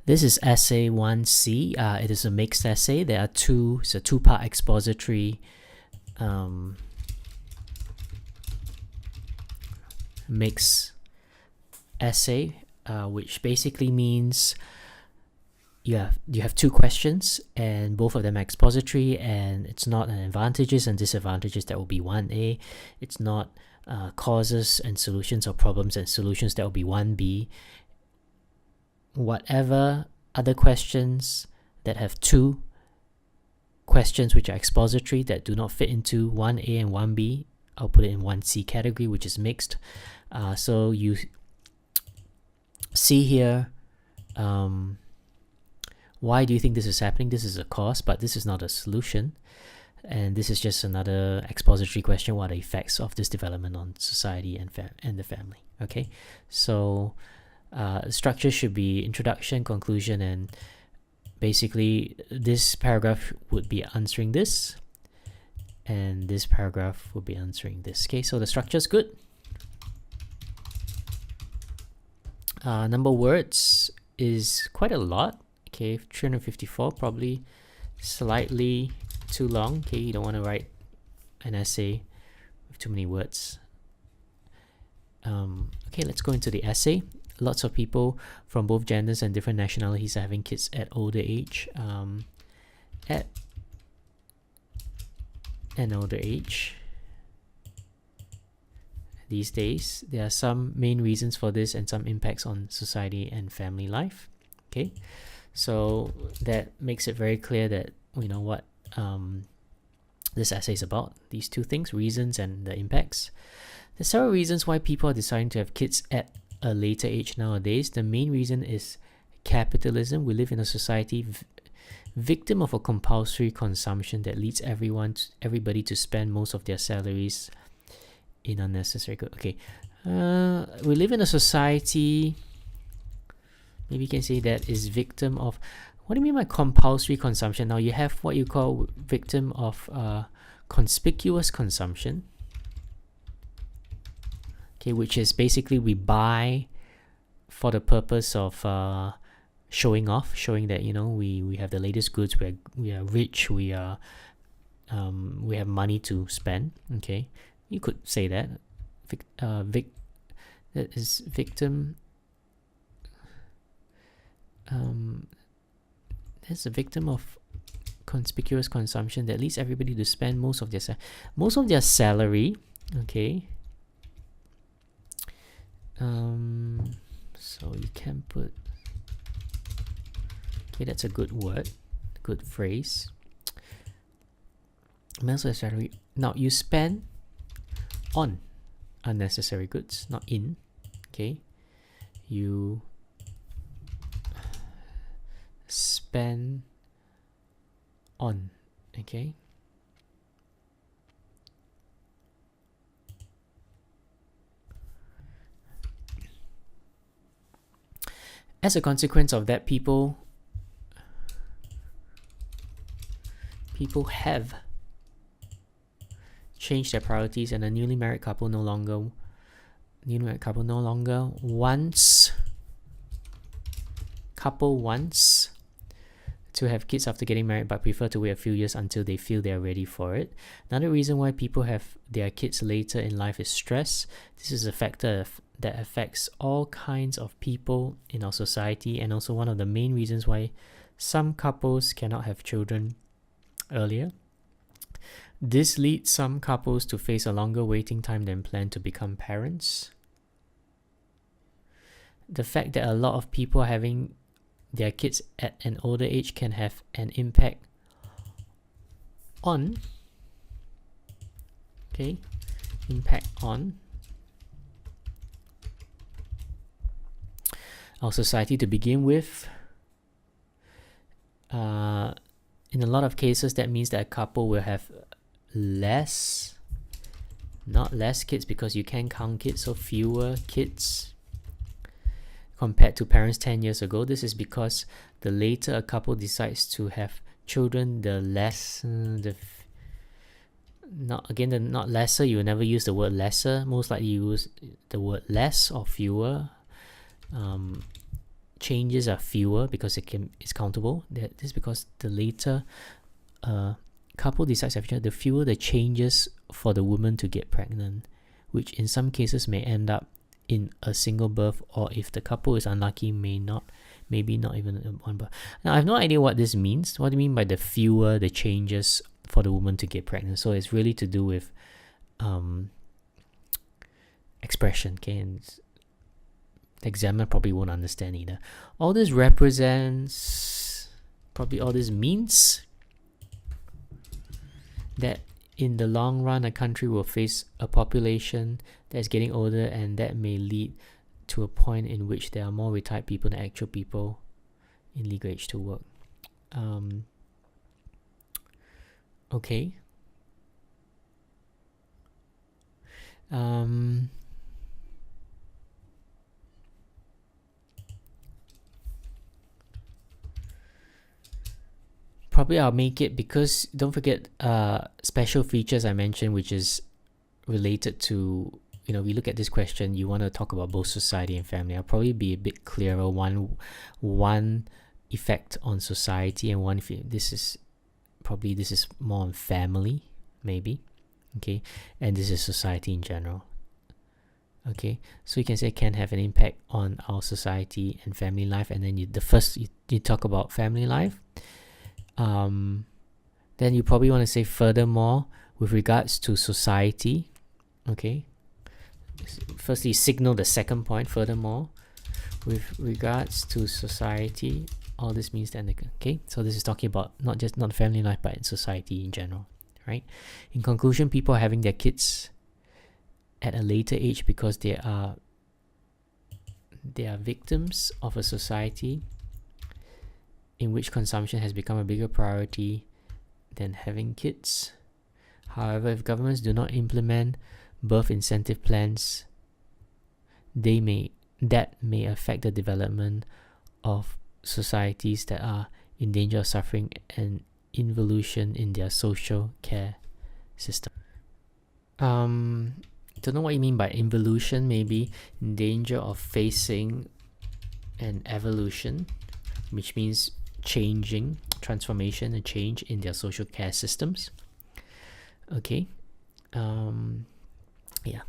This is essay 1C. It is a mixed essay. It's a two-part expository mixed essay, which basically means you have two questions, and both of them are expository, and it's not an advantages and disadvantages. That will be 1A. It's not causes and solutions, or problems and solutions. That will be 1B. Whatever other questions that have two questions which are expository that do not fit into 1A and 1B, I'll put it in 1C category, which is mixed. So you see here, why do you think this is happening? This is a cause, but this is not a solution. And this is just another expository question: what are the effects of this development on society and the family? Okay, so structure should be introduction, conclusion, and basically this paragraph would be answering this, and this paragraph would be answering this. Okay, so the structure is good. Number of words is quite a lot. Okay, 354, probably slightly too long. Okay, you don't want to write an essay with too many words. Okay, let's go into the essay. Lots of people from both genders and different nationalities are having kids at older age. At an older age these days, there are some main reasons for this and some impacts on society and family life. Okay, so that makes it very clear that we know what this essay is about. These two things, reasons and the impacts. There's several reasons why people are deciding to have kids at a later age nowadays. The main reason is capitalism. We live in a society victim of a compulsory consumption that leads everybody to spend most of their salaries in unnecessary goods. Okay, we live in a society, maybe you can say, that is victim of, what do you mean by compulsory consumption? Now you have what you call victim of conspicuous consumption. Okay, which is basically we buy for the purpose of showing off, showing that we have the latest goods, we are rich, we have money to spend. Okay, you could say that. That is victim. That's a victim of conspicuous consumption that leads everybody to spend most of their salary. Okay. So you can put, okay, that's a good word, good phrase. Most of the salary. Now you spend on unnecessary goods, not in. Okay, you spend on. Okay. As a consequence of that, people have changed their priorities, and a newly married couple no longer wants to have kids after getting married, but prefer to wait a few years until they feel they are ready for it. Another reason why people have their kids later in life is stress. This is a factor that affects all kinds of people in our society, and also one of the main reasons why some couples cannot have children earlier. This leads some couples to face a longer waiting time than planned to become parents. The fact that a lot of people are having their kids at an older age can have an impact on our society to begin with. In a lot of cases, that means that a couple will have not less kids, because you can count kids, so fewer kids compared to parents 10 years ago. This is because the later a couple decides to have children, not lesser, you will never use the word lesser, most likely you use the word less or fewer changes are fewer because it's countable. That is because the later couple decides after, the fewer the changes for the woman to get pregnant, which in some cases may end up in a single birth, or if the couple is unlucky, maybe not even one birth. Now I have no idea what this means. What do you mean by the fewer the changes for the woman to get pregnant? So it's really to do with expression, okay, and the examiner probably won't understand either. All this represents, probably all this means that in the long run, a country will face a population that's getting older, and that may lead to a point in which there are more retired people than actual people in legal age to work. Okay. Probably I'll make it, because don't forget special features I mentioned, which is related to, we look at this question, you want to talk about both society and family. I'll probably be a bit clearer. One effect on society, and one this is more on family, maybe. Okay, and this is society in general. Okay, so you can say can have an impact on our society and family life, and then you talk about family life. Then you probably want to say furthermore with regards to society. Okay, firstly signal the second point, furthermore with regards to society. All this means that, okay, so this is talking about not family life, but in society in general, right? In conclusion, people are having their kids at a later age because they are victims of a society in which consumption has become a bigger priority than having kids. However, if governments do not implement birth incentive plans, that may affect the development of societies that are in danger of suffering an involution in their social care system. Don't know what you mean by involution. Maybe in danger of facing an evolution, which means transformation and change in their social care systems. Okay. Yeah.